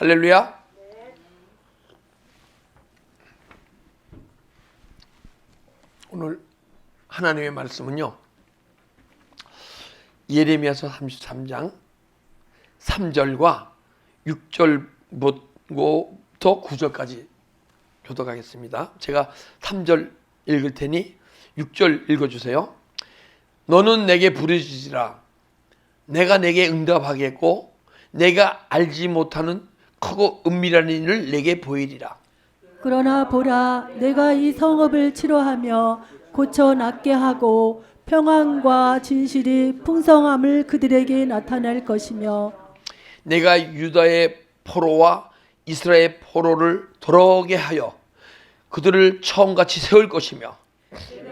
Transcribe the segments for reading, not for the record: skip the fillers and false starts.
할렐루야. 오늘 하나님의 말씀은요, 예레미야서 33장 3절과 6절부터 9절까지 교독하겠습니다. 제가 3절 읽을 테니 6절 읽어주세요. 너는 내게 부르짖으라. 내가 내게 응답하겠고 내가 알지 못하는 크고 은밀한 일을 내게 보이리라. 그러나 보라, 내가 이 성읍을 치료하며 고쳐 낫게 하고 평안과 진실이 풍성함을 그들에게 나타낼 것이며 내가 유다의 포로와 이스라엘의 포로를 돌아오게 하여 그들을 처음같이 세울 것이며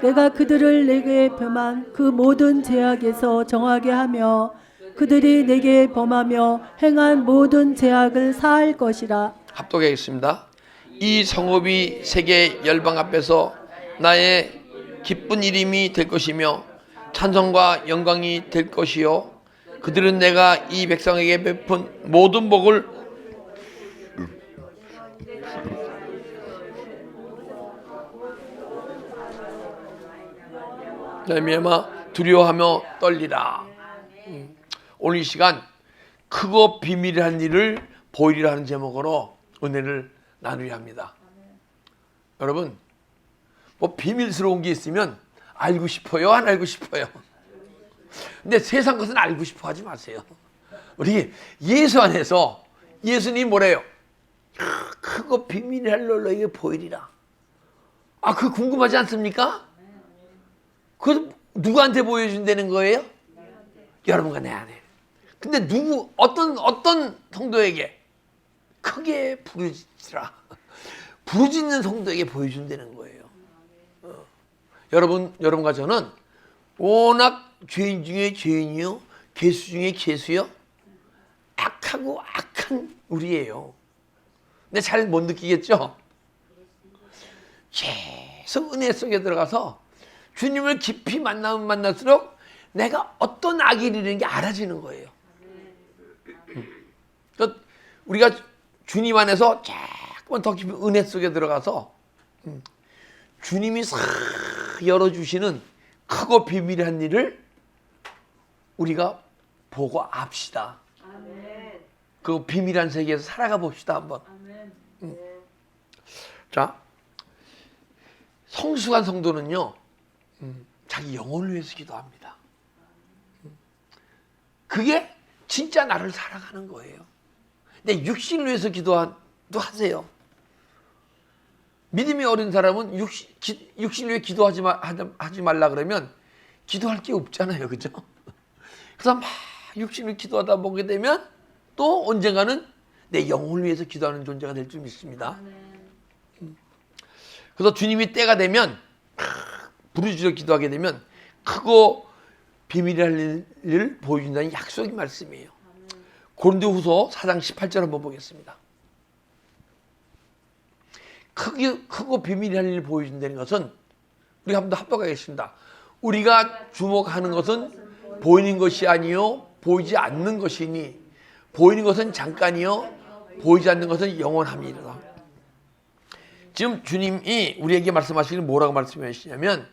내가 그들을 내게 범한 그 모든 죄악에서 정하게 하며 그들이 내게 범하며 행한 모든 죄악을 사할 것이라. 합독하겠습니다. 이 성읍이 세계 열방 앞에서 나의 기쁜 이름이 될 것이며 찬송과 영광이 될 것이요 그들은 내가 이 백성에게 베푼 모든 복을 말미암아 두려워하며 떨리라. 오늘 이 시간 크고 비밀한 일을 보이리라 하는 제목으로 은혜를 나누려 합니다. 여러분, 뭐 비밀스러운 게 있으면 알고 싶어요? 안 알고 싶어요? 근데 세상 것은 알고 싶어 하지 마세요. 우리 예수 안에서 예수님이 뭐래요? 크고 비밀한 일을 너에게 보이리라. 아, 그거 궁금하지 않습니까? 그거 누구한테 보여준다는 거예요? 여러분과 내 안에. 근데 어떤 성도에게 크게 부르짖으라. 부르짖는 성도에게 보여준다는 거예요. 여러분과 저는 워낙 죄인 중에 죄인이요, 괴수 중에 괴수요, 악하고 악한 우리예요. 근데 잘 못 느끼겠죠? 계속 은혜 속에 들어가서 주님을 깊이 만나면 만날수록 내가 어떤 악이 일이라는 게 알아지는 거예요. 그러니까 우리가 주님 안에서 자꾸만 더 깊은 은혜 속에 들어가서 주님이 싹 열어주시는 크고 비밀한 일을 우리가 보고 압시다. 그 비밀한 세계에서 살아가 봅시다 한번. 자, 성숙한 성도는요, 자기 영혼을 위해서 기도합니다. 그게 진짜 나를 사랑하는 거예요. 근데 육신을 위해서 기도도 하세요. 믿음이 어린 사람은 육신을 위해 기도하지 말라 그러면 기도할 게 없잖아요. 그죠? 그래서 막 육신을 기도하다 보게 되면 또 언젠가는 내 영혼을 위해서 기도하는 존재가 될 줄 믿습니다. 그래서 주님이 때가 되면 부르짖어 기도하게 되면 크고 비밀한 일을 보여준다는 약속의 말씀이에요. 고린도후서 4장 18절 한번 보겠습니다. 크고 비밀한 일을 보여준다는 것은 우리가 한번 더 합독하겠습니다. 우리가 주목하는 것은 보이는 것이 아니요 보이지 않는 것이니 보이는 것은 잠깐이요 보이지 않는 것은 영원함이라. 지금 주님이 우리에게 말씀하시기를 뭐라고 말씀하시냐면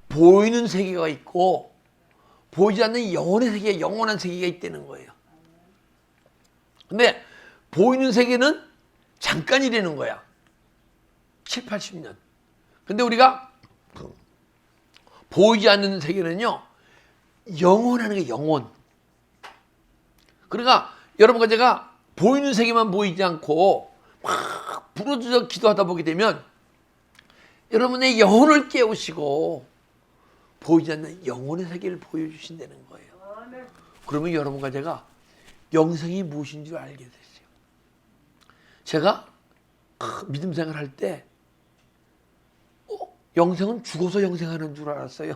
보이는 세계가 있고 보이지 않는 영혼의 세계, 영원한 세계가 있다는 거예요. 근데 보이는 세계는 잠깐이라는 거야. 7, 80년. 근데 우리가 보이지 않는 세계는요, 영원하는 게 영원. 그러니까 여러분과 제가 보이는 세계만 보이지 않고 막 부르짖어 기도하다 보게 되면 여러분의 영혼을 깨우시고 보이지 않는 영혼의 세계를 보여주신다는 거예요. 그러면 여러분과 제가 영생이 무엇인 줄 알게 되세요. 제가 믿음 생활할 때 영생은 죽어서 영생하는 줄 알았어요.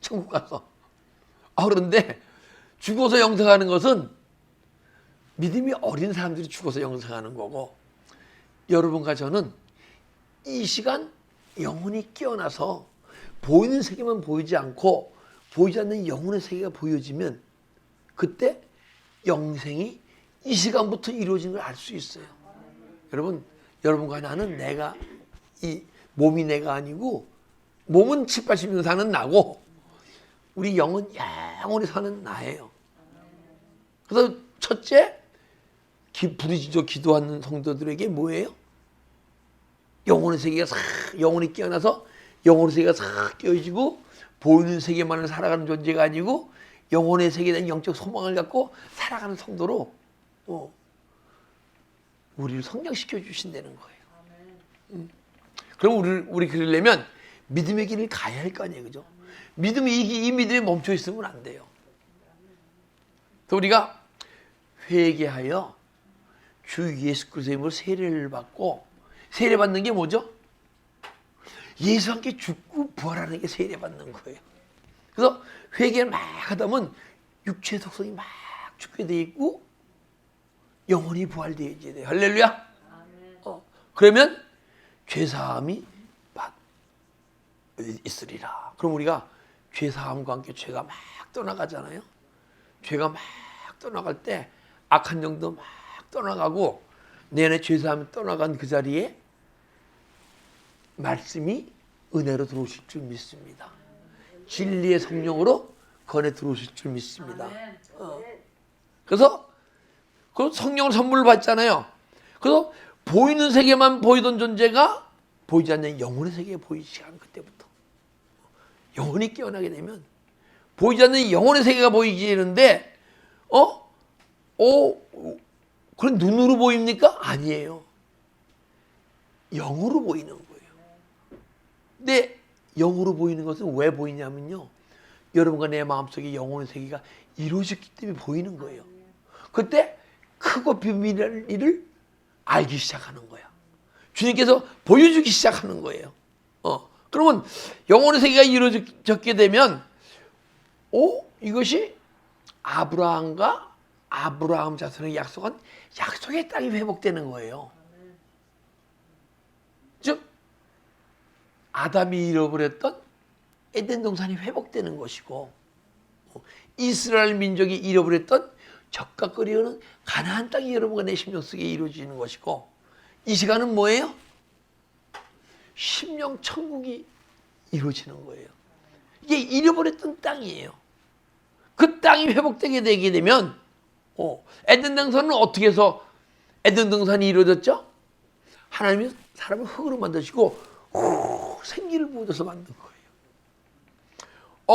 천국 가서. 그런데 죽어서 영생하는 것은 믿음이 어린 사람들이 죽어서 영생하는 거고 여러분과 저는 이 시간 영혼이 깨어나서 보이는 세계만 보이지 않고 보이지 않는 영혼의 세계가 보여지면 그때 영생이 이 시간부터 이루어진 걸 알 수 있어요. 여러분, 여러분과 나는 내가, 이 몸이 내가 아니고, 몸은 7, 80년 사는 나고, 우리 영은 영원히 사는 나예요. 그래서 첫째, 부르짖어 기도하는 성도들에게 뭐예요? 영혼의 세계가 싹, 영혼이 깨어나서 영혼의 세계가 싹 깨어지고 보이는 세계만을 살아가는 존재가 아니고 영혼의 세계에 대한 영적 소망을 갖고 살아가는 성도로 우리를 성장시켜 주신다는 거예요. 그럼 우리 그러려면 믿음의 길을 가야 할 거 아니에요, 그죠? 이 믿음에 멈춰 있으면 안 돼요. 또 우리가 회개하여 주 예수 그리스도의 이름으로 세례를 받고, 세례 받는 게 뭐죠? 예수와 함께 죽고 부활하는 게 세례 받는 거예요. 그래서 회개를 막 하다 보면 육체의 속성이 막 죽게 돼 있고 영혼이 부활되어야 돼요. 할렐루야. 그러면 죄사함이 있으리라. 그럼 우리가 죄사함과 함께 죄가 막 떠나가잖아요. 죄가 막 떠나갈 때 악한 영도 막 떠나가고 내 안에 죄사함이 떠나간 그 자리에 말씀이 은혜로 들어오실 줄 믿습니다. 진리의 성령으로 건에 들어오실 줄 믿습니다. 그래서 그 성령을 선물을 받잖아요. 그래서 보이는 세계만 보이던 존재가 보이지 않는 영혼의 세계에 보이기 시작하는 그때부터 영혼이 깨어나게 되면 보이지 않는 영혼의 세계가 보이게 되는데 그럼 눈으로 보입니까? 아니에요. 영으로 보이는 거예요. 근데 영으로 보이는 것은 왜 보이냐면요. 여러분과 내 마음속에 영혼의 세계가 이루어졌기 때문에 보이는 거예요. 그때 크고 비밀한 일을 알기 시작하는 거야. 주님께서 보여주기 시작하는 거예요. 그러면 영혼의 세계가 이루어졌게 되면 이것이 아브라함과 아브라함 자손에게 약속한 약속의 땅이 회복되는 거예요. 즉 아담이 잃어버렸던 에덴 동산이 회복되는 것이고 이스라엘 민족이 잃어버렸던 적과 끓이오는 가나안 땅이 여러분과 내 심령 속에 이루어지는 것이고 이 시간은 뭐예요? 심령 천국이 이루어지는 거예요. 이게 잃어버렸던 땅이에요. 그 땅이 회복되게 되게 되면 에덴 동산은 어떻게 해서 에덴 동산이 이루어졌죠? 하나님이 사람을 흙으로 만드시고 생기를 부어줘서 만든 거예요.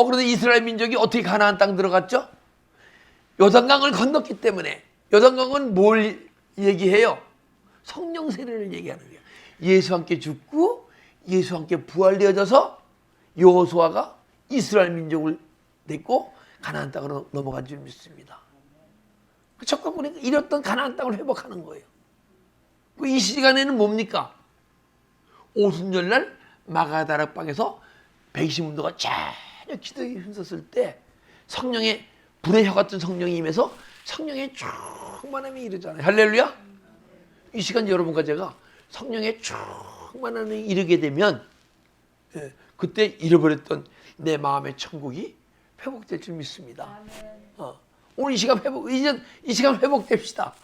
그런데 이스라엘 민족이 어떻게 가나안 땅 들어갔죠? 요단강을 건넜기 때문에. 요단강은 뭘 얘기해요? 성령 세례를 얘기하는 거예요. 예수와 함께 죽고 예수와 함께 부활되어져서 여호수아가 이스라엘 민족을 데리고 가나안 땅으로 넘어간 줄 믿습니다. 적각군이 잃었던 가나안 땅을 회복하는 거예요. 이 시간에는 뭡니까? 오순절날 마가다락방에서 120문도가 전혀 기도에 힘썼을 때 성령의 불의 혀 같은 성령이 임해서 성령의 충만함이 이르잖아요. 할렐루야. 이 시간 여러분과 제가 성령의 충만함이 이르게 되면 그때 잃어버렸던 내 마음의 천국이 회복될 줄 믿습니다. 오늘 이 시간 이 시간 회복됩시다.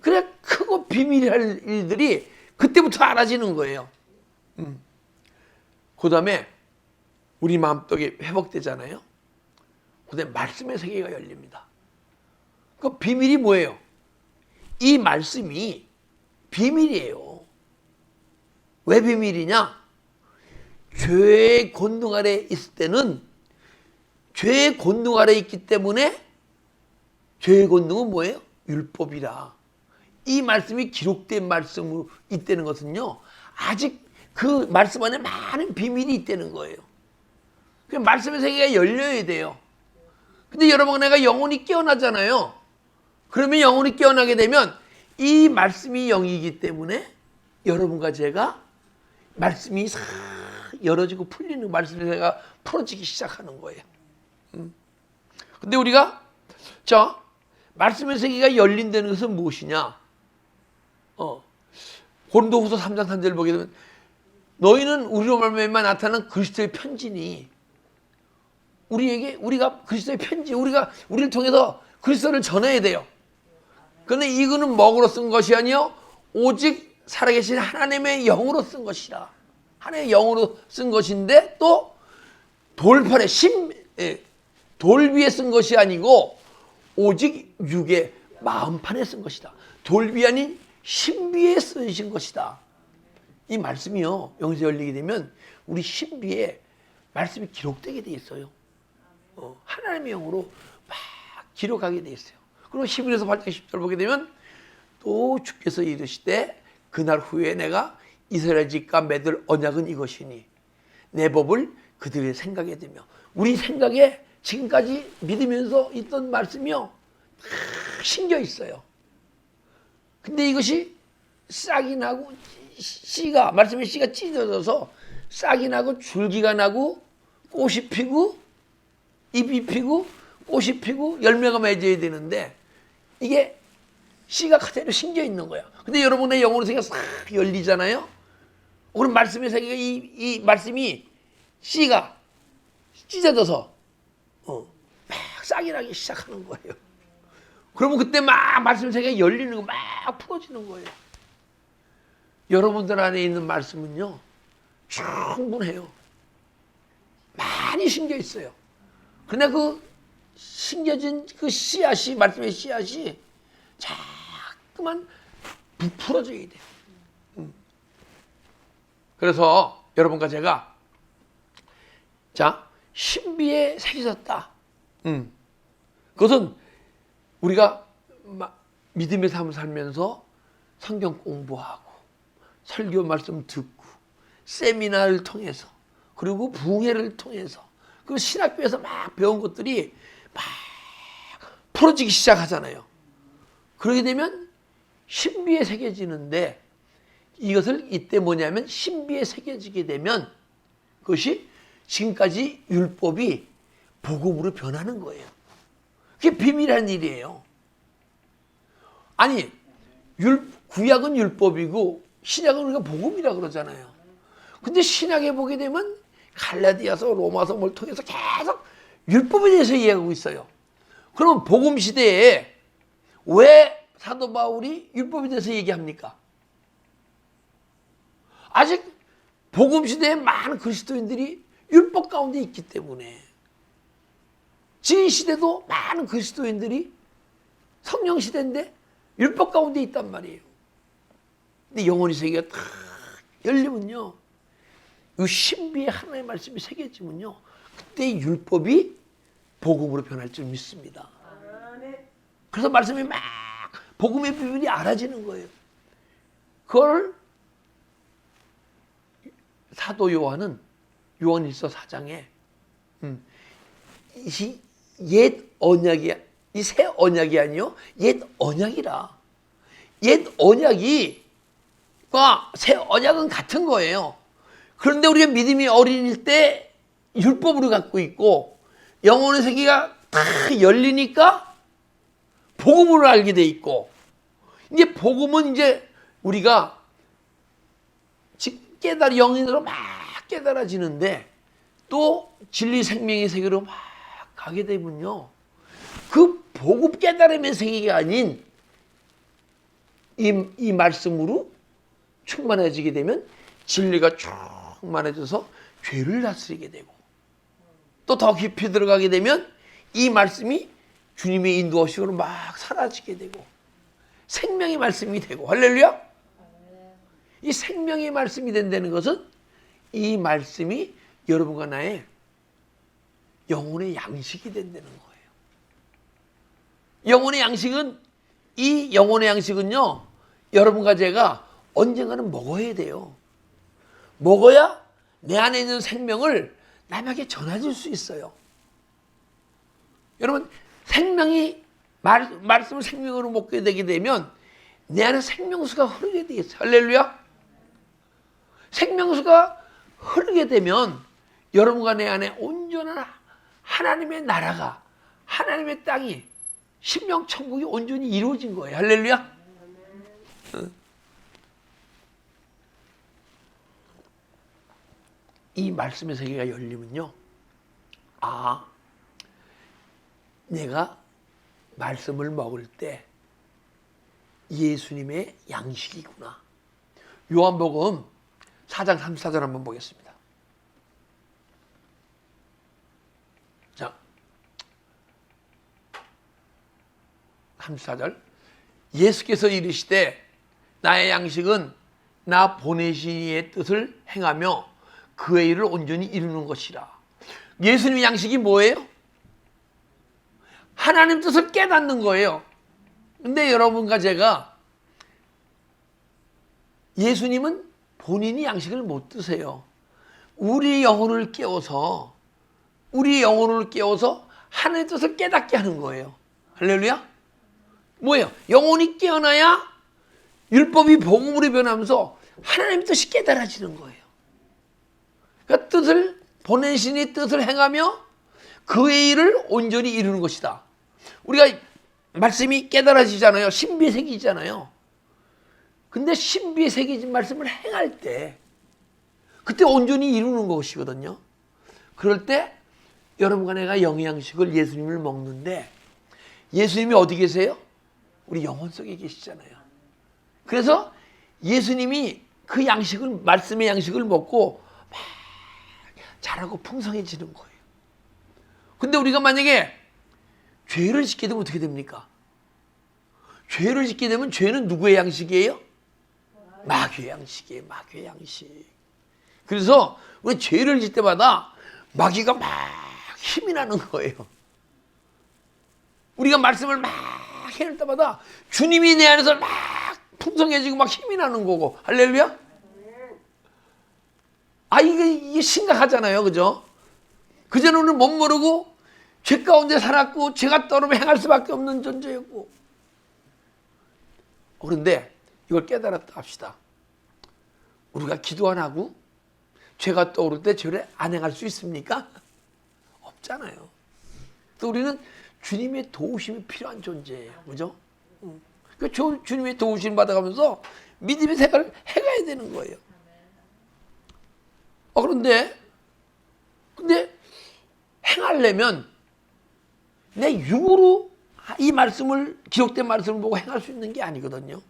그래 크고 비밀할 일들이 그때부터 알아지는 거예요. 그 다음에 우리 마음속에 회복되잖아요. 그 다음에 말씀의 세계가 열립니다. 그 비밀이 뭐예요? 이 말씀이 비밀이에요. 왜 비밀이냐? 죄의 권능 아래 있을 때는 죄의 권능 아래 있기 때문에 죄의 권능은 뭐예요? 율법이라. 이 말씀이 기록된 말씀으로 있다는 것은요. 아직 그 말씀 안에 많은 비밀이 있다는 거예요. 그 말씀의 세계가 열려야 돼요. 근데 여러분 내가 영혼이 깨어나잖아요. 그러면 영혼이 깨어나게 되면 이 말씀이 영이기 때문에 여러분과 제가 말씀이 싹 열어지고 풀리는 말씀의 세계가 풀어지기 시작하는 거예요. 근데 우리가 말씀의 세계가 열린다는 것은 무엇이냐? 고린도후서 3장 3절을 보게 되면 너희는 우리로 말미암아 나타난 그리스도의 편지니 우리가 그리스도의 편지 우리를 통해서 그리스도를 전해야 돼요. 그런데 이거는 먹으로 쓴 것이 아니요 오직 살아계신 하나님의 영으로 쓴 것이라. 하나님의 영으로 쓴 것인데 또 돌판에 돌 위에 쓴 것이 아니고 오직 육의 마음판에 쓴 것이다. 돌 위 아닌 신비에 쓰신 것이다. 이 말씀이요 영에서 열리게 되면 우리 신비에 말씀이 기록되게 돼 있어요. 하나님의 영으로 막 기록하게 돼 있어요. 그리고 히브리서 8장 10절 보게 되면 또 주께서 이르시되 그날 후에 내가 이스라엘 집과 맺을 언약은 이것이니 내 법을 그들의 생각에 두며. 우리 생각에 지금까지 믿으면서 있던 말씀이요 다 심겨 있어요. 근데 이것이 싹이 나고 씨가 말씀의 씨가 찢어져서 싹이 나고 줄기가 나고 꽃이 피고 잎이 피고 꽃이 피고 열매가 맺어야 되는데 이게 씨가 그대로 심겨 있는 거야. 근데 여러분의 영혼의 세계가 싹 열리잖아요. 그럼 말씀의 세계가 이 말씀이 씨가 찢어져서 막 싹이 나기 시작하는 거예요. 그러면 그때 막 말씀 세계가 열리는 거 막 풀어지는 거예요. 여러분들 안에 있는 말씀은요 충분해요. 많이 심겨 있어요. 근데 그 심겨진 그 씨앗이 말씀의 씨앗이 자꾸만 부풀어져야 돼. 그래서 여러분과 제가 신비에 새겨졌다. 그것은 우리가 믿음의 삶을 살면서 성경 공부하고 설교 말씀 듣고 세미나를 통해서 그리고 부흥회를 통해서 그리고 신학교에서 막 배운 것들이 막 풀어지기 시작하잖아요. 그러게 되면 신비에 새겨지는데 이것을 이때 뭐냐면 신비에 새겨지게 되면 그것이 지금까지 율법이 복음으로 변하는 거예요. 그게 비밀한 일이에요. 아니 구약은 율법이고 신약은 우리가 복음이라 그러잖아요. 근데 신약에 보게 되면 갈라디아서 로마서 뭘 통해서 계속 율법에 대해서 이야기하고 있어요. 그러면 복음 시대에 왜 사도 바울이 율법에 대해서 얘기합니까? 아직 복음 시대에 많은 그리스도인들이 율법 가운데 있기 때문에 지금 시대도 많은 그리스도인들이 성령 시대인데 율법 가운데 있단 말이에요. 근데 영혼의 세계가 다 열리면요 이 신비의 하나님의 말씀이 새겨지면요 그때 율법이 복음으로 변할 줄 믿습니다. 그래서 말씀이 막 복음의 비밀이 알아지는 거예요. 그걸 사도 요한은 요한일서 4장에 옛 언약이 이 새 언약이 아니요 옛 언약이라. 옛 언약이 새 언약은 같은 거예요. 그런데 우리가 믿음이 어린일 때 율법으로 갖고 있고 영혼의 세계가 다 열리니까 복음으로 알게 돼 있고 이제 복음은 이제 우리가 영인으로 막 깨달아지는데 또 진리 생명의 세계로 막 가게 되면요 그 복음 깨달음의 세계가 아닌 이 말씀으로 충만해지게 되면 진리가 충만해져서 죄를 다스리게 되고 또 더 깊이 들어가게 되면 이 말씀이 주님의 인도하심으로 막 사라지게 되고 생명의 말씀이 되고 할렐루야. 이 생명의 말씀이 된다는 것은 이 말씀이 여러분과 나의 영혼의 양식이 된다는 거예요. 영혼의 양식은 이 영혼의 양식은요 여러분과 제가 언젠가는 먹어야 돼요. 먹어야 내 안에 있는 생명을 남에게 전해줄 수 있어요. 여러분 생명이 말씀을 생명으로 먹게 되게 되면 내 안에 생명수가 흐르게 돼 있어요. 할렐루야. 생명수가 흐르게 되면 여러분과 내 안에 온전한 하나님의 나라가 하나님의 땅이 신명천국이 온전히 이루어진 거예요. 할렐루야. 이 말씀의 세계가 열리면요 내가 말씀을 먹을 때 예수님의 양식이구나. 요한복음 4장 34절 한번 보겠습니다. 자, 34절. 예수께서 이르시되 나의 양식은 나 보내신 이의 뜻을 행하며 그의 일을 온전히 이루는 것이라. 예수님의 양식이 뭐예요? 하나님 뜻을 깨닫는 거예요. 근데 여러분과 제가 예수님은 본인이 양식을 못 드세요. 우리 영혼을 깨워서 하나님의 뜻을 깨닫게 하는 거예요. 할렐루야. 뭐예요? 영혼이 깨어나야 율법이 복음으로 변하면서 하나님의 뜻이 깨달아지는 거예요. 그러니까 뜻을 보내신이 뜻을 행하며 그의 일을 온전히 이루는 것이다. 우리가 말씀이 깨달아지잖아요. 신비에 새기잖아요. 근데 신비에 새겨진 말씀을 행할 때 그때 온전히 이루는 것이거든요. 그럴 때 여러분과 내가 영양식을 예수님을 먹는데 예수님이 어디 계세요? 우리 영혼 속에 계시잖아요. 그래서 예수님이 그 양식을, 말씀의 양식을 먹고 막 자라고 풍성해지는 거예요. 근데 우리가 만약에 죄를 짓게 되면 어떻게 됩니까? 죄를 짓게 되면 죄는 누구의 양식이에요? 마귀의 양식이에요. 마귀의 양식. 그래서 우리 죄를 짓 때마다 마귀가 막 힘이 나는 거예요. 우리가 말씀을 막 해낼 때마다 주님이 내 안에서 막 풍성해지고 막 힘이 나는 거고. 할렐루야? 아, 이게 심각하잖아요. 그죠? 그전에는 못 모르고 죄 가운데 살았고 죄가 떠오르면 행할 수밖에 없는 존재였고. 그런데 이걸 깨달았다 합시다. 우리가 기도 안 하고 죄가 떠오를 때 죄를 안 행할 수 있습니까? 없잖아요. 또 우리는 주님의 도우심이 필요한 존재예요. 그죠? 그러니까 주님의 도우심 받아가면서 믿음의 생활을 해가야 되는 거예요. 근데 행하려면 내 육으로 이 말씀을, 기록된 말씀을 보고 행할 수 있는 게 아니거든요.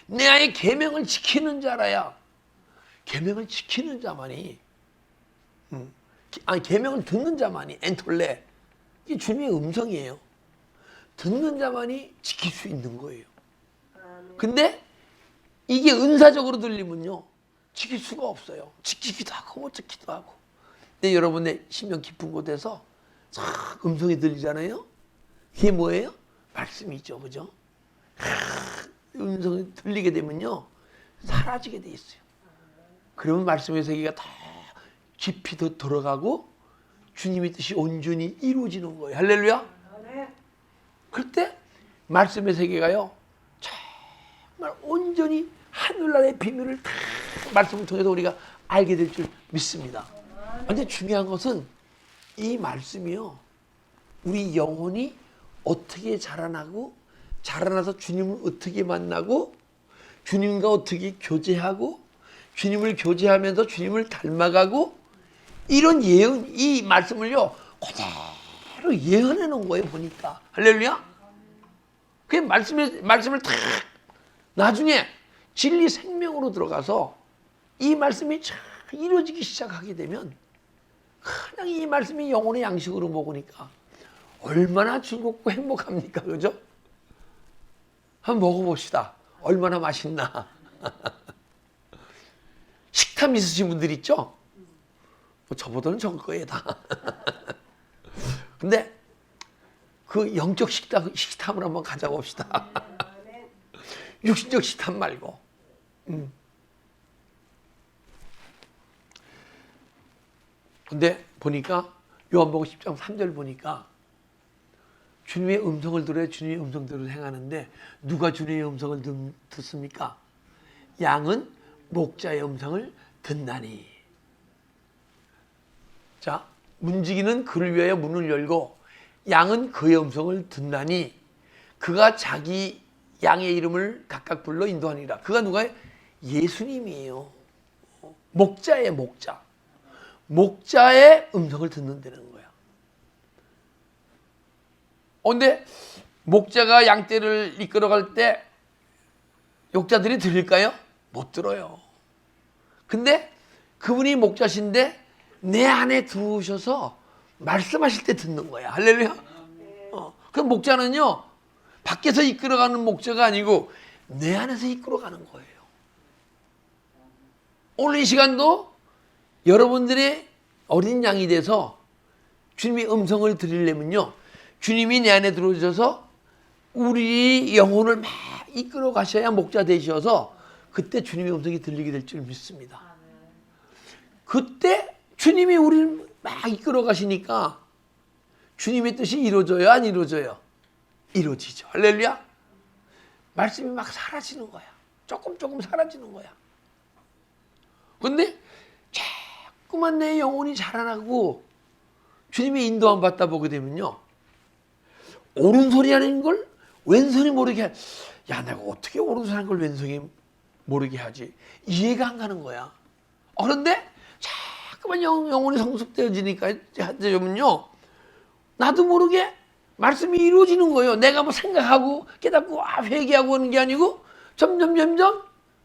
내 안에 계명을 지키는 자라야, 계명을 지키는 자만이, 계명을 듣는 자만이, 엔톨레, 이게 주님의 음성이에요. 듣는 자만이 지킬 수 있는 거예요. 근데 이게 은사적으로 들리면요, 지킬 수가 없어요. 지키기도 하고 못 지키기도 하고. 근데 여러분의 심령 깊은 곳에서 싹 음성이 들리잖아요. 그게 뭐예요? 말씀이죠. 그죠? 음성이 들리게 되면요, 사라지게 돼 있어요. 그러면 말씀의 세계가 다 깊이 더 들어가고 주님의 뜻이 온전히 이루어지는 거예요. 할렐루야. 그럴 때 말씀의 세계가요, 정말 온전히 하늘나라의 비밀을 다 말씀을 통해서 우리가 알게 될 줄 믿습니다. 근데 중요한 것은 이 말씀이요, 우리 영혼이 어떻게 자라나고, 자라나서 주님을 어떻게 만나고, 주님과 어떻게 교제하고, 주님을 교제하면서 주님을 닮아가고, 이런 예언, 이 말씀을요, 그대로 예언해 놓은 거예요, 보니까. 할렐루야? 그 말씀을 다 나중에 진리 생명으로 들어가서 이 말씀이 잘 이루어지기 시작하게 되면 그냥 이 말씀이 영혼의 양식으로 먹으니까 얼마나 즐겁고 행복합니까? 그죠? 한번 먹어봅시다. 얼마나 맛있나. 식탐 있으신 분들 있죠? 저보다는 적을 거예요, 다. 근데 그 영적 식탐을 한번 가져봅시다. 육신적 식탐 말고. 근데 보니까 요한복음 10장 3절 보니까 주님의 음성을 들어야 주님의 음성대로 행하는데 누가 주님의 음성을 듣습니까? 양은 목자의 음성을 듣나니. 자, 문지기는 그를 위하여 문을 열고 양은 그의 음성을 듣나니 그가 자기 양의 이름을 각각 불러 인도하니라. 그가 누가요? 예수님이에요. 목자예요, 목자. 목자의 음성을 듣는다는 거야. 근데 목자가 양떼를 이끌어갈 때 욕자들이 들을까요? 못 들어요. 근데 그분이 목자신데 내 안에 들어오셔서 말씀하실 때 듣는 거야. 할렐루야. 그 목자는요, 밖에서 이끌어가는 목자가 아니고 내 안에서 이끌어가는 거예요. 오늘 이 시간도 여러분들의 어린 양이 돼서 주님의 음성을 들으려면요, 주님이 내 안에 들어오셔서 우리 영혼을 막 이끌어 가셔야 목자 되셔서 그때 주님의 음성이 들리게 될 줄 믿습니다. 그때 주님이 우리를 막 이끌어 가시니까 주님의 뜻이 이루어져요, 안 이루어져요? 이루어지죠. 할렐루야. 말씀이 막 사라지는 거야. 조금 사라지는 거야. 근데 자꾸만 내 영혼이 자라나고 주님의 인도함 받다 보게 되면요, 오른손이 하는 걸 왼손이 모르게 야, 내가 어떻게 오른손 하는 걸 왼손이 모르게 하지? 이해가 안 가는 거야. 그런데 자꾸만 영혼이 성숙되어지니까 하면요, 나도 모르게 말씀이 이루어지는 거예요. 내가 뭐 생각하고 깨닫고 회개하고 하는 게 아니고 점점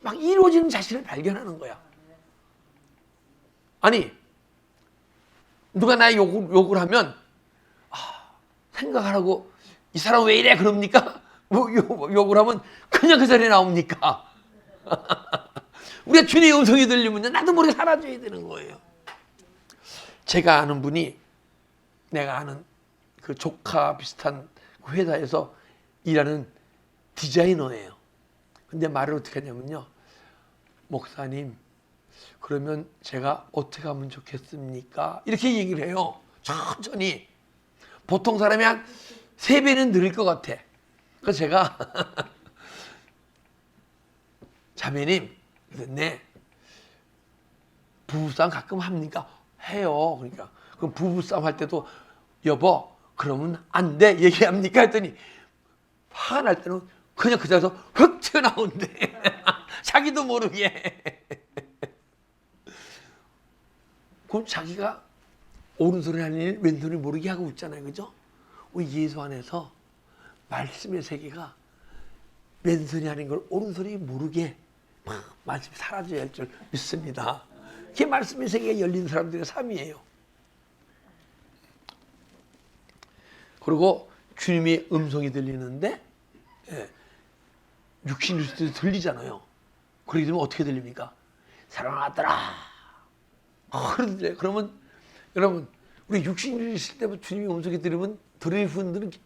막 이루어지는 자신을 발견하는 거야. 아니, 누가 나의 욕을 하면 생각을 하고 이 사람 왜 이래 그럽니까? 뭐 욕을 하면 그냥 그 자리에 나옵니까? 우리가 주님의 음성이 들리면 나도 모르게 사라져야 되는 거예요. 제가 아는 분이, 내가 아는 그 조카 비슷한 회사에서 일하는 디자이너예요. 근데 말을 어떻게 하냐면요, 목사님, 그러면 제가 어떻게 하면 좋겠습니까? 이렇게 얘기를 해요. 천천히. 보통 사람이 한 3배는 늘을 것 같아. 그래서 제가 자매님, 네, 부부싸움 가끔 합니까? 해요. 그러니까 그럼 부부싸움 할 때도 여보 그러면 안 돼 얘기합니까? 했더니 화가 날 때는 그냥 그 자리에서 휙 튀어나온대. 자기도 모르게. 그럼 자기가 오른손이 하는 일 왼손이 모르게 하고 있잖아요. 그죠? 우리 예수 안에서 말씀의 세계가 왼손이 하는 걸 오른손이 모르게 막 말씀이 사라져야 할 줄 믿습니다. 그게 말씀의 세계가 열린 사람들의 삶이에요. 그리고 주님의 음성이 들리는데 육신일 수도 들리잖아요. 그러게 되면 어떻게 들립니까? 사랑하더라. 그런데 그러면 여러분, 우리 육신이 있을 때부터 주님의 음성이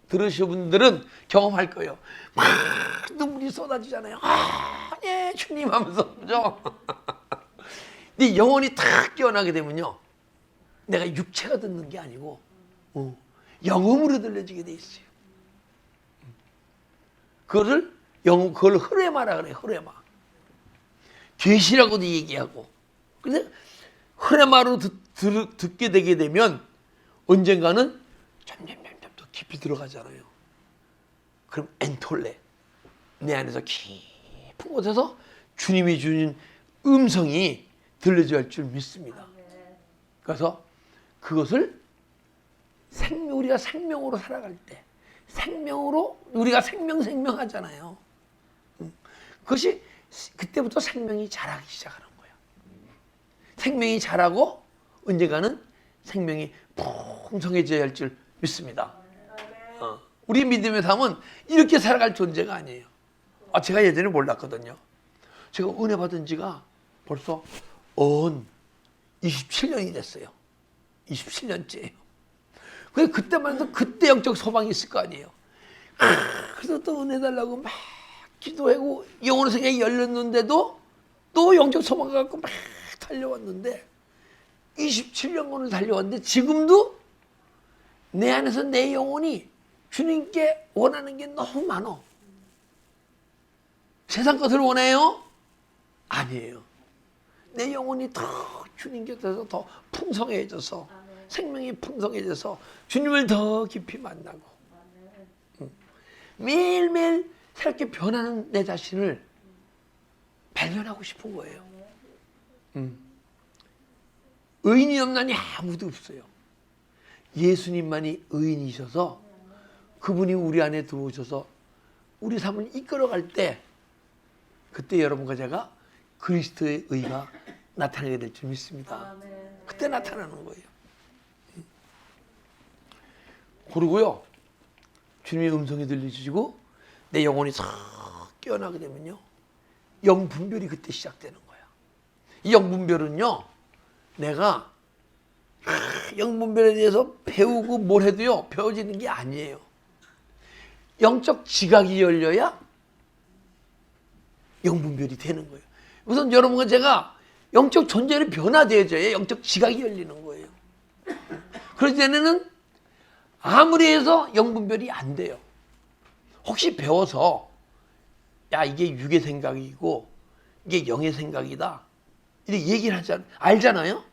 들으신 분들은 경험할 거예요. 막 눈물이 쏟아지잖아요. 예, 주님 하면서. 그죠? 근데 영혼이 탁 깨어나게 되면요, 내가 육체가 듣는 게 아니고 영음으로 들려지게 돼 있어요. 그걸 흐레마라 그래. 흐레마. 계시라고도 얘기하고. 근데 흐레마로 듣게 되게 되면 언젠가는 점점 더 깊이 들어가잖아요. 그럼 엔톨레, 내 안에서 깊은 곳에서 주님이 주는 음성이 들려줘야 할 줄 믿습니다. 그래서 그것을 우리가 생명으로 살아갈 때, 생명으로 우리가 생명 하잖아요. 그것이 그때부터 생명이 자라기 시작하는 거예요. 생명이 자라고 언젠가는 생명이 풍성해져야 할 줄 믿습니다. 우리 믿음의 삶은 이렇게 살아갈 존재가 아니에요. 제가 예전에 몰랐거든요. 제가 은혜 받은 지가 벌써 27년이 됐어요. 27년째예요. 그때만 해도 그때 영적 소망이 있을 거 아니에요. 그래서 또 은혜 달라고 막 기도하고 영혼의 세계가 열렸는데도 또 영적 소망 갖고 막 달려왔는데 27년간을 달려왔는데 지금도 내 안에서 내 영혼이 주님께 원하는 게 너무 많어. 세상 것을 원해요? 아니에요. 내 영혼이 더 주님 곁에서 더 풍성해져서 생명이 풍성해져서 주님을 더 깊이 만나고 매일매일 새롭게 변하는 내 자신을 발견하고 싶은 거예요. 의인이 없나니 아무도 없어요. 예수님만이 의인이셔서 그분이 우리 안에 들어오셔서 우리 삶을 이끌어갈 때 그때 여러분과 제가 그리스도의 의가 나타나게 될 줄 믿습니다. 그때 나타나는 거예요. 그리고요, 주님의 음성이 들리시고 내 영혼이 싹 깨어나게 되면요, 영분별이 그때 시작되는 거야. 이 영분별은요, 내가 영분별에 대해서 배우고 뭘 해도요, 배워지는 게 아니에요. 영적 지각이 열려야 영분별이 되는 거예요. 우선 여러분과 제가 영적 존재로 변화되어져야 영적 지각이 열리는 거예요. 그럴 때는 아무리 해서 영분별이 안 돼요. 혹시 배워서 야, 이게 육의 생각이고 이게 영의 생각이다 이렇게 얘기를 알잖아요.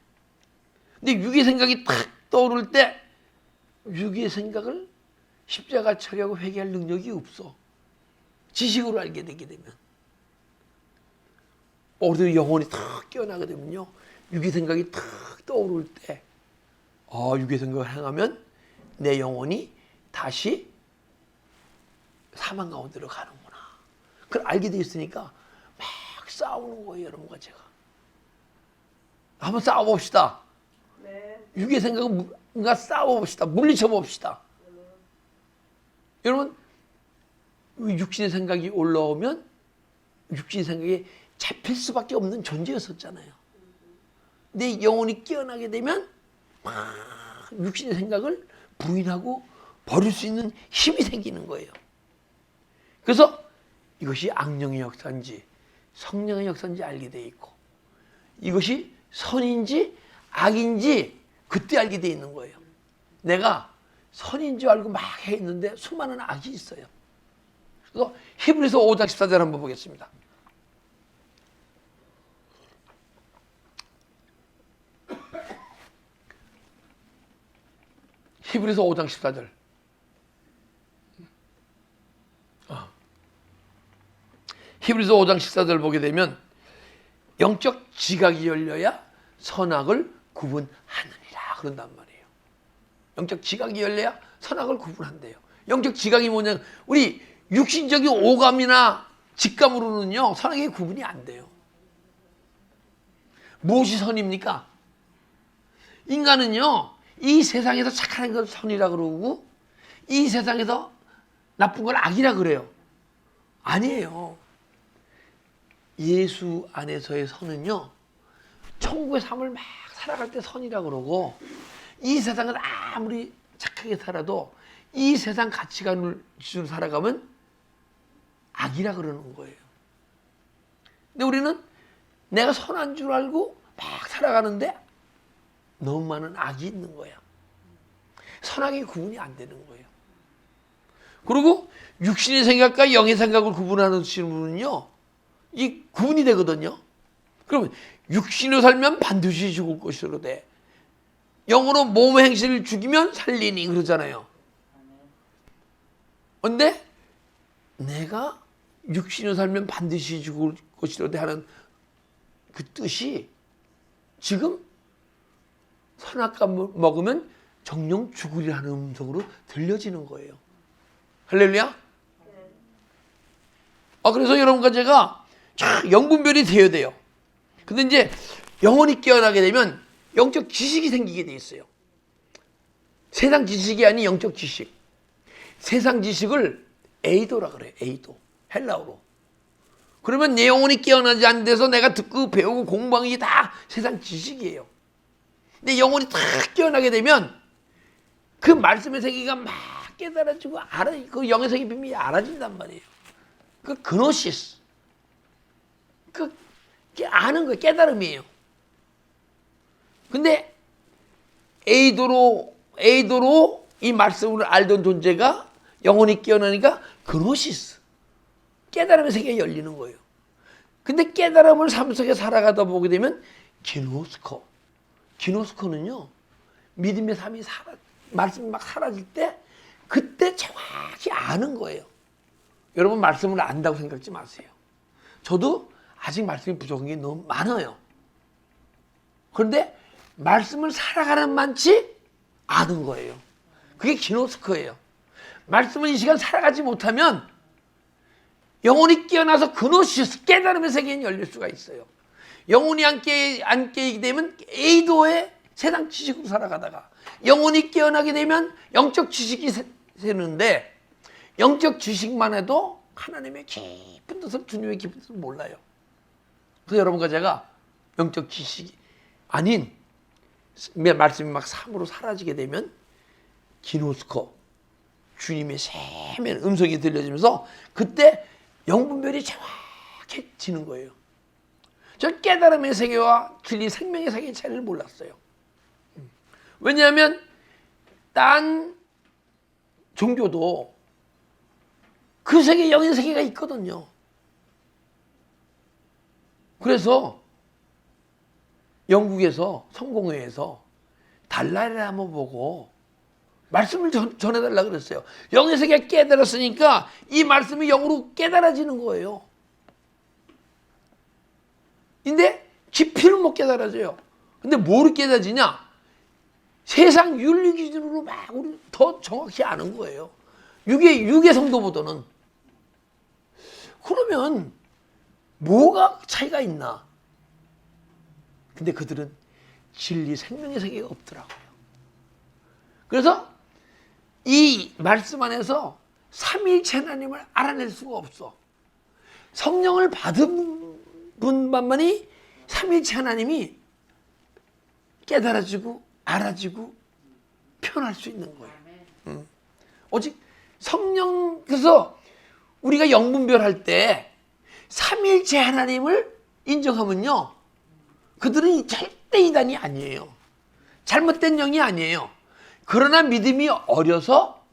근데 육의 생각이 탁 떠오를 때 육의 생각을 십자가 처리하고 회개할 능력이 없어. 지식으로 알게 되게 되면. 우리도 영혼이 탁 깨어나게 되면요, 육의 생각이 탁 떠오를 때 육의 생각을 행하면 내 영혼이 다시 사망 가운데로 가는구나. 그걸 알게 돼 있으니까 막 싸우는 거예요, 여러분과 제가. 한번 싸워봅시다. 육의 생각은 뭔가 싸워봅시다. 물리쳐봅시다. 여러분, 육신의 생각이 올라오면 육신의 생각에 잡힐 수밖에 없는 존재였었잖아요. 내 영혼이 깨어나게 되면 막 육신의 생각을 부인하고 버릴 수 있는 힘이 생기는 거예요. 그래서 이것이 악령의 역사인지 성령의 역사인지 알게 돼 있고, 이것이 선인지 악인지 그때 알게 돼 있는 거예요. 내가 선인 줄 알고 막 했는데 수많은 악이 있어요. 그래서 히브리서 5장 14절 한번 보겠습니다. 히브리서 5장 14절. 히브리서 5장 14절 보게 되면 영적 지각이 열려야 선악을 구분하느니라 그런단 말이에요. 영적 지각이 열려야 선악을 구분한대요. 영적 지각이 뭐냐, 우리 육신적인 오감이나 직감으로는요 선악의 구분이 안 돼요. 무엇이 선입니까? 인간은요 이 세상에서 착한 걸 선이라 그러고 이 세상에서 나쁜 걸 악이라 그래요. 아니에요. 예수 안에서의 선은요, 천국의 삶을 막 살아갈 때 선이라 그러고, 이 세상을 아무리 착하게 살아도 이 세상 가치관을 기준으로 살아가면 악이라 그러는 거예요. 근데 우리는 내가 선한 줄 알고 막 살아가는데 너무 많은 악이 있는 거야. 선악의 구분이 안 되는 거예요. 그리고 육신의 생각과 영의 생각을 구분하는 분은요, 이 구분이 되거든요. 그러면 육신으로 살면 반드시 죽을 것으로 돼. 영으로 몸의 행실을 죽이면 살리니 그러잖아요. 그런데 내가 육신으로 살면 반드시 죽을 것이로 돼 하는 그 뜻이 지금 선악과 먹으면 정령 죽으리라는 음성으로 들려지는 거예요. 할렐루야. 그래서 여러분과 제가 영분별이 되어야 돼요. 근데 이제 영혼이 깨어나게 되면 영적 지식이 생기게 돼 있어요. 세상 지식이 아닌 영적 지식. 세상 지식을 에이도라 그래요. 에이도. 헬라어로. 그러면 내 영혼이 깨어나지 않는 데서 내가 듣고 배우고 공부하는 게 다 세상 지식이에요. 내 영혼이 딱 깨어나게 되면 그 말씀의 세계가 막 깨달아지고 그 영의 세계 비밀이 알아진단 말이에요. 그 그노시스. 그게 아는 거예요. 깨달음이에요. 근데 에이도로 이 말씀을 알던 존재가 영혼이 깨어나니까 그노시스. 깨달음의 세계가 열리는 거예요. 근데 깨달음을 삶 속에 살아가다 보게 되면 기노스코. 기노스코는요, 믿음의 삶이 말씀이 막 사라질 때 그때 정확히 아는 거예요. 여러분 말씀을 안다고 생각하지 마세요. 저도 아직 말씀이 부족한 게 너무 많아요. 그런데 말씀을 살아가는 만치 아는 거예요. 그게 기노스코예요. 말씀을 이 시간 살아가지 못하면 영혼이 깨어나서 그노시스 깨달음의 세계에 열릴 수가 있어요. 영혼이 안 깨이게 되면 A도의 세상 지식으로 살아가다가 영혼이 깨어나게 되면 영적 지식이 새는데 영적 지식만 해도 하나님의 깊은 뜻을, 주님의 깊은 뜻을 몰라요. 그래서 여러분과 제가 영적 지식이 아닌 말씀이 막 삶으로 사라지게 되면 기노스코, 주님의 세밀한 음성이 들려지면서 그때 영분별이 정확해지는 거예요. 저 깨달음의 세계와 진리 생명의 세계의 차이를 몰랐어요. 왜냐하면 딴 종교도 그 세계, 영의 세계가 있거든요. 그래서 영국에서 성공회에서 달라이라마 보고 말씀을 전해달라 그랬어요. 영의 세계가 깨달았으니까 이 말씀이 영으로 깨달아지는 거예요. 근데 깊이는 못 깨달아져요. 근데 뭐를 깨달아지냐? 세상 윤리 기준으로 막 우리 더 정확히 아는 거예요. 육의 성도보다는. 그러면 뭐가 차이가 있나? 근데 그들은 진리 생명의 세계가 없더라고요. 그래서 이 말씀 안에서 삼위일체 하나님을 알아낼 수가 없어. 성령을 받은 분만이 삼위일체 하나님이 깨달아지고 알아지고 표현할 수 있는 거예요. 오직 성령, 그래서 우리가 영분별할 때 삼위일체 하나님을 인정하면요, 그들은 절대 이단이 아니에요. 잘못된 영이 아니에요. 그러나 믿음이 어려서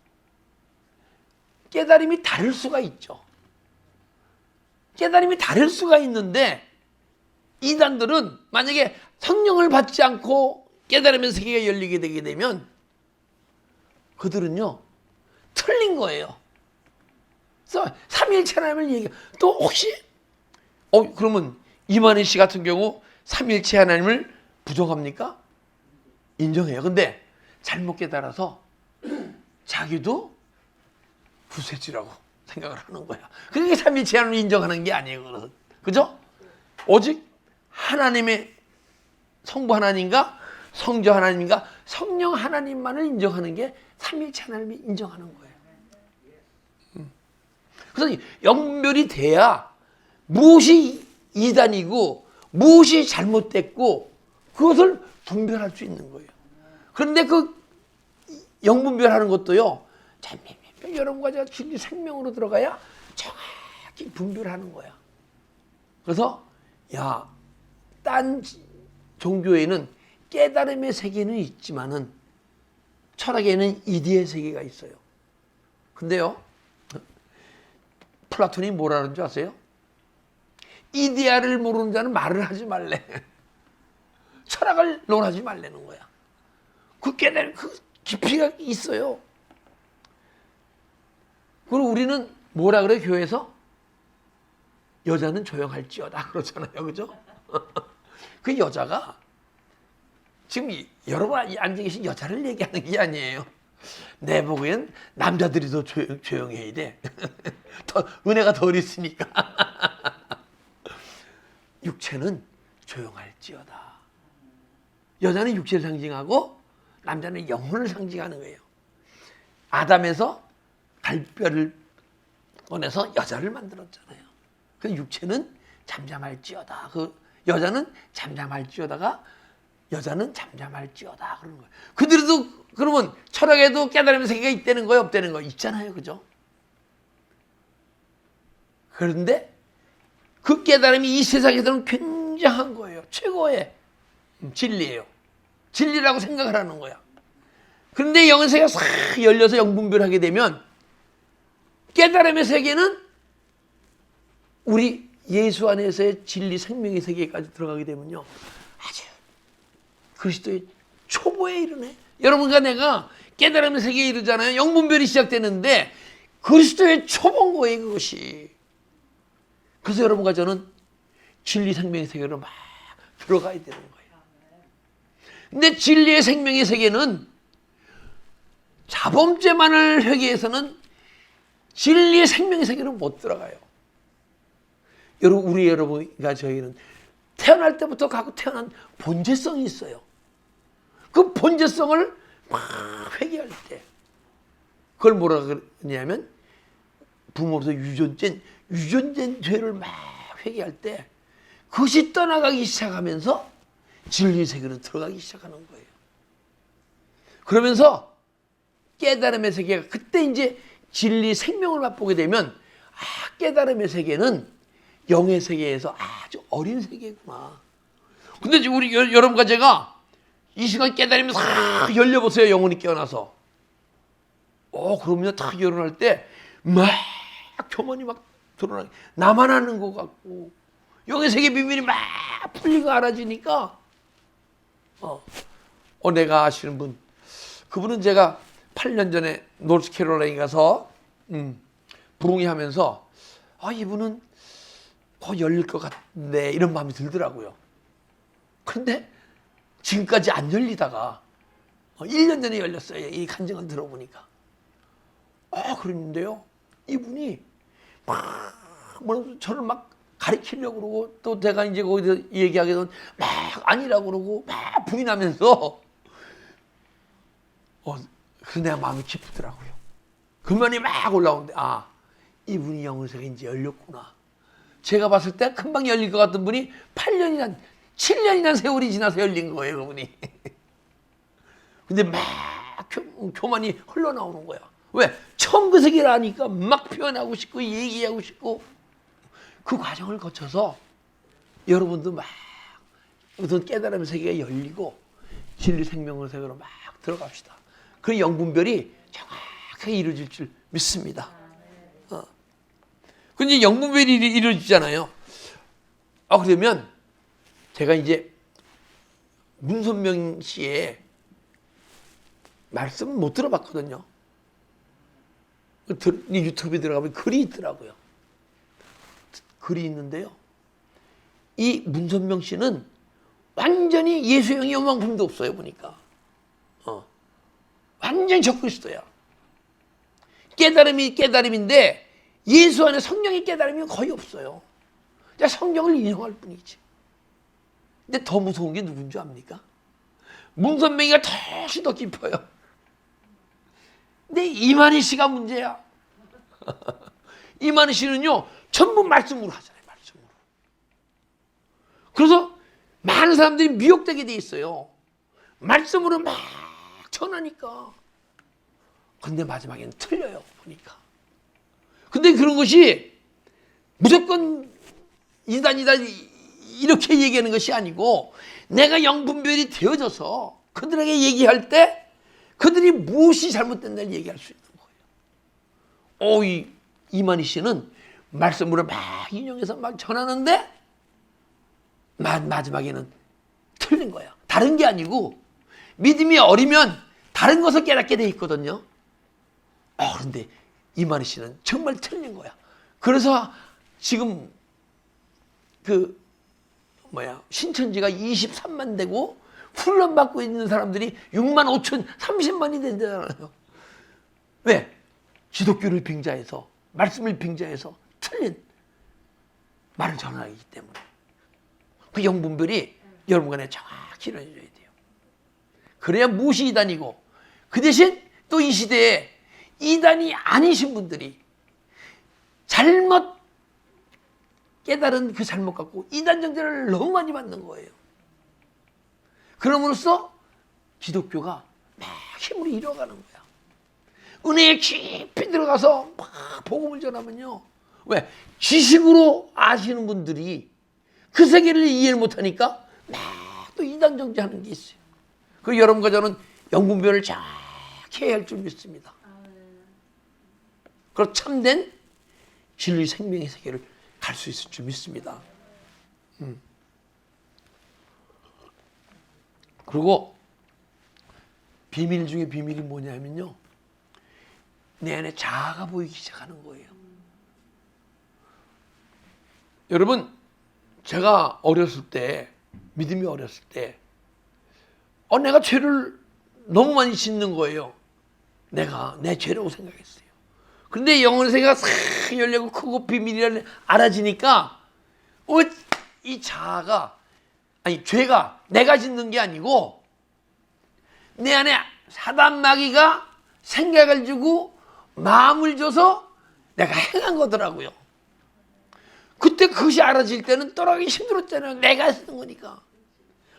깨달음이 다를 수가 있죠. 깨달음이 다를 수가 있는데 이단들은 만약에 성령을 받지 않고 깨달음의 세계가 열리게 되게 되면 그들은요 틀린 거예요. 그래서 삼위일체 하나님을 얘기해. 또 혹시 그러면 이만희 씨 같은 경우 삼위일체 하나님을 부정합니까? 인정해요. 근데 잘못 깨달아서 자기도 구세주라고 생각을 하는 거야. 그게 삼위일체 하나님을 인정하는 게 아니에요. 그죠? 오직 하나님의 성부 하나님과 성자 하나님과 성령 하나님만을 인정하는 게 삼위일체 하나님을 인정하는 거예요. 그래서 영분별이 돼야 무엇이 이단이고 무엇이 잘못됐고 그것을 분별할 수 있는 거예요. 그런데 그 영분별하는 것도요, 여러분과 제가 진리 생명으로 들어가야 정확히 분별하는 거야. 그래서 딴 종교에는 깨달음의 세계는 있지만은 철학에는 이데의 세계가 있어요. 근데요, 플라톤이 뭐라는 줄 아세요? 이데아를 모르는 자는 말을 하지 말래. 철학을 논하지 말라는 거야. 그 깨달음, 그 깊이가 있어요. 그리고 우리는 뭐라 그래, 교회에서? 여자는 조용할지어다 그러잖아요. 그죠? 그 여자가 지금 여러분 앉아 계신 여자를 얘기하는 게 아니에요. 내 보기엔 남자들이 더 조용해야 돼. 더 은혜가 덜 있으니까. 육체는 조용할지어다. 여자는 육체를 상징하고 남자는 영혼을 상징하는 거예요. 아담에서 갈뼈를 꺼내서 여자를 만들었잖아요. 그 육체는 잠잠할지어다. 그 여자는 잠잠할지어다가 여자는 잠잠할지어다 그러는 거예요. 그들도 그러면 철학에도 깨달음의 세계가 있다는 거예요, 없다는 거예요? 있잖아요, 그죠? 그런데 그 깨달음이 이 세상에서는 굉장한 거예요. 최고의 진리예요. 진리라고 생각을 하는 거야. 그런데 영의 세계가 싹 열려서 영분별하게 되면 깨달음의 세계는 우리 예수 안에서의 진리 생명의 세계까지 들어가게 되면요, 아주 그리스도의 초보에 이르네. 여러분과 내가 깨달음의 세계에 이르잖아요. 영분별이 시작되는데 그리스도의 초보인 거예요, 그것이. 그래서 여러분과 저는 진리 생명의 세계로 막 들어가야 되는 거예요. 근데 진리의 생명의 세계는 자범죄만을 회개해서는 진리의 생명의 세계는 못 들어가요. 우리 여러분과 저희는 태어날 때부터 갖고 태어난 본질성이 있어요. 그 본질성을 막 회개할 때 그걸 뭐라 그러냐면 부모로서 유전된 죄를 막 회개할 때 그것이 떠나가기 시작하면서 진리의 세계로 들어가기 시작하는 거예요. 그러면서 깨달음의 세계가 그때 이제 진리 생명을 맛보게 되면 깨달음의 세계는 영의 세계에서 아주 어린 세계구나. 근데 지금 우리 여러분과 제가 이 시간 깨달으면 싹 열려보세요. 영혼이 깨어나서. 그러면 딱 열어날 때 막 교만이 막 드러나게 나만 아는 것 같고 영의 세계 비밀이 막 풀리고 알아지니까 내가 아시는 분, 그분은 제가 8년 전에 노스캐롤라이나 가서 부흥회하면서 이분은 곧 열릴 것 같네 이런 마음이 들더라고요. 그런데 지금까지 안 열리다가 1년 전에 열렸어요. 이 간증을 들어보니까. 그랬는데요. 이분이 저를 막 가리키려고 그러고 또 제가 이제 거기서 얘기하게 되면 막 아니라고 그러고 막 부인하면서 그래서 내가 마음이 기쁘더라고요. 그 말이 막 올라오는데 이분이 영의 세계가 이제 열렸구나. 제가 봤을 때 금방 열릴 것 같던 분이 7년이나 세월이 지나서 열린 거예요, 그분이. 근데 막 교만이 흘러나오는 거야. 왜? 처음 그 세계를 아니까 막 표현하고 싶고 얘기하고 싶고 그 과정을 거쳐서 여러분도 막 무슨 깨달음의 세계가 열리고 진리 생명의 세계로 막 들어갑시다. 그 영분별이 정확하게 이루어질 줄 믿습니다. 근데 영분별이 이루어지잖아요. 그러면 제가 이제 문선명 씨의 말씀 못 들어봤거든요. 유튜브에 들어가면 글이 있더라고요. 글이 있는데요. 이 문선명 씨는 완전히 예수형이 요만큼도 없어요, 보니까. 완전히 적그리스도야. 깨달음인데 예수 안에 성령의 깨달음이 거의 없어요. 그냥 성경을 인용할 뿐이지. 근데 더 무서운 게 누군 줄 압니까? 문선명이가 훨씬 더 깊어요. 근데 이만희 씨가 문제야. 이만희 씨는요, 전부 말씀으로 하잖아요, 말씀으로. 그래서 많은 사람들이 미혹되게 돼 있어요. 말씀으로 막 전하니까. 근데 마지막에는 틀려요, 보니까. 근데 그런 것이 무조건 이단이다 이렇게 얘기하는 것이 아니고 내가 영분별이 되어져서 그들에게 얘기할 때 그들이 무엇이 잘못된다를 얘기할 수 있는 거예요. 이만희 씨는 말씀으로 막 인용해서 막 전하는데 마지막에는 틀린 거야. 다른 게 아니고 믿음이 어리면 다른 것을 깨닫게 돼 있거든요. 그런데 이만희 씨는 정말 틀린 거야. 그래서 지금 신천지가 23만 되고 훈련받고 있는 사람들이 6만 5천 30만이 된다잖아요. 왜? 기독교를 빙자해서 말씀을 빙자해서 틀린 말을 전하기 때문에 그 영분별이 여러분 간에 정확히 이루어져야 돼요. 그래야 무엇이 이단이고 그 대신 또 이 시대에 이단이 아니신 분들이 잘못 깨달은 그 잘못 갖고 이단 정죄를 너무 많이 받는 거예요. 그럼으로써 기독교가 막 힘을 잃어가는 거야. 은혜에 깊이 들어가서 막 복음을 전하면요. 왜? 지식으로 아시는 분들이 그 세계를 이해를 못하니까 막 또 이단 정죄하는 게 있어요. 그리고 여러분과 저는 영분별을 정확히 해야 할 줄 믿습니다. 그리고 참된 진리 생명의 세계를 갈 수 있을 줄 믿습니다. 그리고 비밀 중에 비밀이 뭐냐면요. 내 안에 자아가 보이기 시작하는 거예요. 여러분, 제가 어렸을 때, 믿음이 어렸을 때, 내가 죄를 너무 많이 짓는 거예요. 내가 내 죄라고 생각했어요. 근데 영혼의 세계가 싹 열리고 크고 비밀이 알아지니까 이 자아가 아니 죄가 내가 짓는 게 아니고 내 안에 사단 마귀가 생각을 주고 마음을 줘서 내가 행한 거더라고요. 그때 그것이 알아질 때는 떠나기 힘들었잖아요. 내가 쓰는 거니까.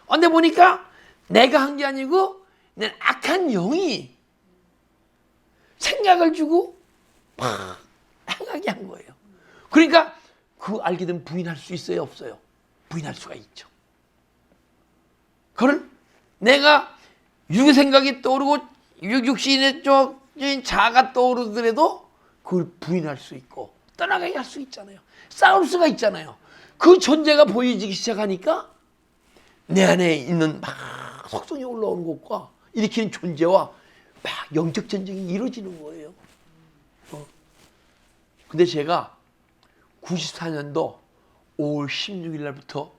근데 보니까 내가 한 게 아니고 내 악한 영이 생각을 주고 막 행하게 한 거예요. 그러니까 그 알게 되면 부인할 수 있어요, 없어요? 부인할 수가 있죠. 그걸 내가 육의 생각이 떠오르고 육신의 쪽인 자아가 떠오르더라도 그걸 부인할 수 있고 떠나가게 할 수 있잖아요. 싸울 수가 있잖아요. 그 존재가 보여지기 시작하니까 내 안에 있는 막 속성이 올라오는 것과 일으키는 존재와 막 영적 전쟁이 이루어지는 거예요. 근데 제가 94년도 5월 16일 날부터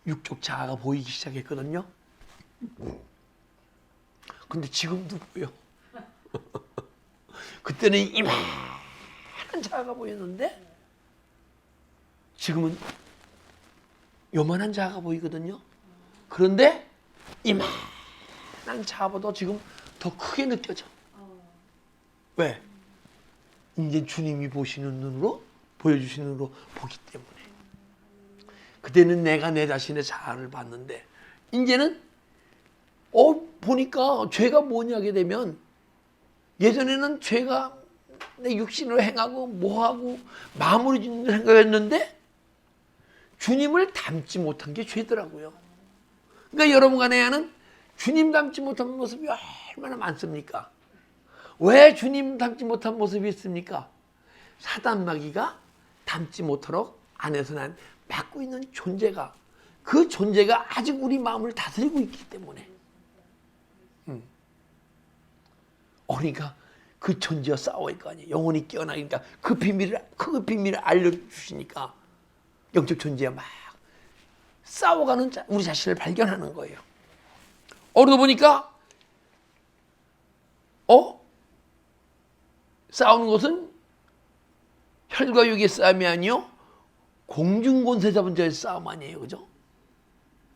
육적 자아가 보이기 시작했거든요. 근데 지금도 보여. 그때는 이만한 자아가 보였는데 지금은 요만한 자아가 보이거든요. 그런데 이만한 자아보다 지금 더 크게 느껴져. 왜? 이제 주님이 보시는 눈으로 보여주시는 눈으로 보기 때문에. 그때는 내가 내 자신의 자아를 봤는데 이제는 보니까 죄가 뭐냐게 되면 예전에는 죄가 내 육신으로 행하고 뭐하고 마음으로 짓는 생각했는데 주님을 닮지 못한 게 죄더라고요. 그러니까 여러분 간에 하는 주님 닮지 못한 모습이 얼마나 많습니까? 왜 주님 닮지 못한 모습이 있습니까? 사단 마귀가 닮지 못하도록 안에서 난 막고 있는 존재가 그 존재가 아직 우리 마음을 다스리고 있기 때문에 그러니까 그 존재와 싸워야 할 거 아니에요. 영혼이 깨어나니까 그 비밀을 알려주시니까 영적 존재와 막 싸워가는 우리 자신을 발견하는 거예요. 그러다 보니까 싸우는 것은 혈과 육의 싸움이 아니요 공중권세 잡은 자의 싸움 아니에요. 그죠?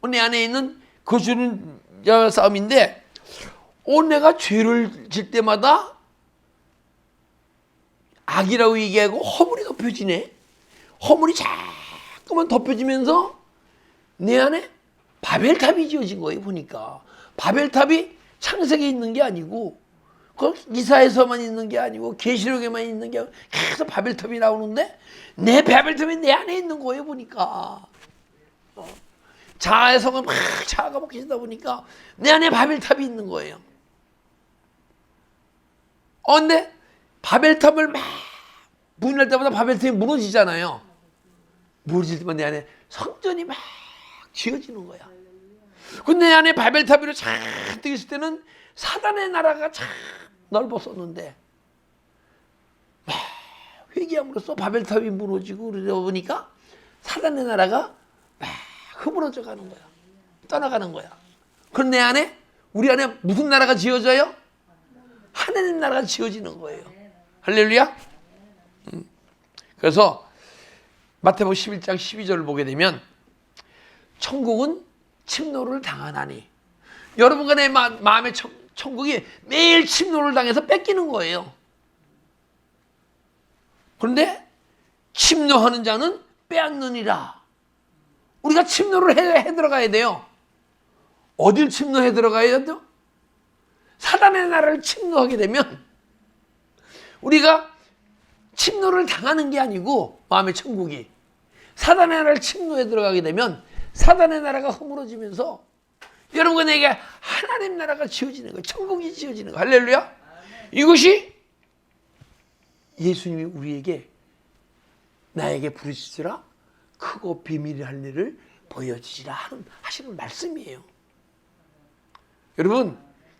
내 안에 있는 거주는 자 싸움인데 내가 죄를 질 때마다 악이라고 얘기하고 허물이 덮여지네. 허물이 자꾸만 덮여지면서 내 안에 바벨탑이 지어진 거예요. 보니까 바벨탑이 창세기에 있는 게 아니고 이사에서만 있는 게 아니고 계시록에만 있는 게 아니고 계속 바벨탑이 나오는데 내 바벨탑이 내 안에 있는 거예요. 보니까 자아의 성을 막 자아가 먹히다 보니까 내 안에 바벨탑이 있는 거예요. 근데 바벨탑을 막 부인할 때마다 바벨탑이 무너지잖아요. 무너질 때마다 내 안에 성전이 막 지어지는 거야. 근데 내 안에 바벨탑 위로 잔뜩 있을 때는 사단의 나라가 참 넓었었는데 막 회개함으로써 바벨탑이 무너지고 그러다 보니까 사단의 나라가 막 흐물어져 가는 거야. 떠나가는 거야. 그럼 내 안에 우리 안에 무슨 나라가 지어져요? 하나님 나라가 지어지는 거예요. 할렐루야. 그래서 마태복음 11장 12절을 보게 되면 천국은 침노를 당하나니 여러분 간의 마음의 천국이 매일 침노를 당해서 뺏기는 거예요. 그런데 침노하는 자는 빼앗느니라. 우리가 침노를 해 들어가야 돼요. 어딜 침노해 들어가야 돼요? 사단의 나라를 침노하게 되면 우리가 침노를 당하는 게 아니고 마음의 천국이 사단의 나라를 침노해 들어가게 되면 사단의 나라가 허물어지면서 여러분에게 하나님 나라가 지어지는 거예요. 천국이 지어지는 거예요. 할렐루야. 이것이 예수님이 우리에게 나에게 부르시더라 크고 비밀이 할 일을 보여주시라 하시는 말씀이에요. 여러분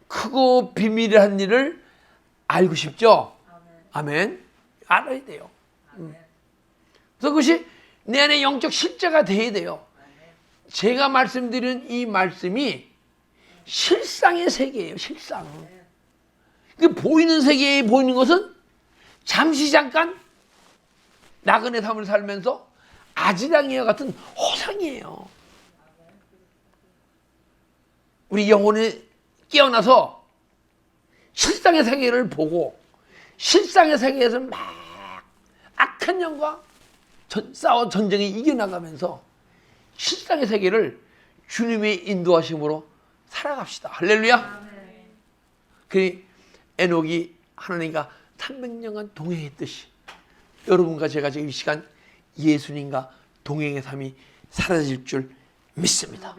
크고 비밀이 한 일을 알고 싶죠? 아멘. 알아야 돼요. 그래서 그것이 내 안에 영적 실제가 돼야 돼요. 제가 말씀드린 이 말씀이 실상의 세계예요. 실상. 그 보이는 세계에 보이는 것은 잠시 잠깐 나그네 삶을 살면서 아지랑이와 같은 허상이에요. 우리 영혼이 깨어나서 실상의 세계를 보고 실상의 세계에서 막 악한 영과 싸워 전쟁에 이겨나가면서 실상의 세계를 주님의 인도하심으로 살아갑시다. 할렐루야. 그 에녹이 하나님과 300년간 동행했듯이 여러분과 제가 지금 이 시간 예수님과 동행의 삶이 사라질 줄 믿습니다.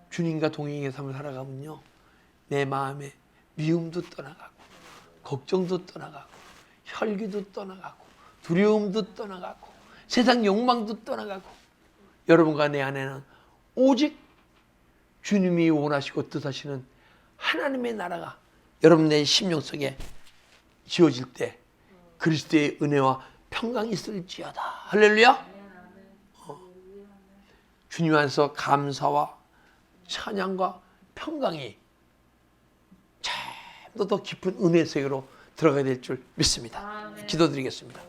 주님과 동행의 삶을 살아가면요, 내 마음에 미움도 떠나가고 걱정도 떠나가고 혈기도 떠나가고 두려움도 떠나가고 세상 욕망도 떠나가고 여러분과 내 안에는 오직 주님이 원하시고 뜻하시는 하나님의 나라가 여러분의 심령 속에 지어질 때 그리스도의 은혜와 평강이 있을지어다. 할렐루야. 주님 안에서 감사와 찬양과 평강이 참 더 깊은 은혜 세계로 들어가야 될 줄 믿습니다. 기도드리겠습니다.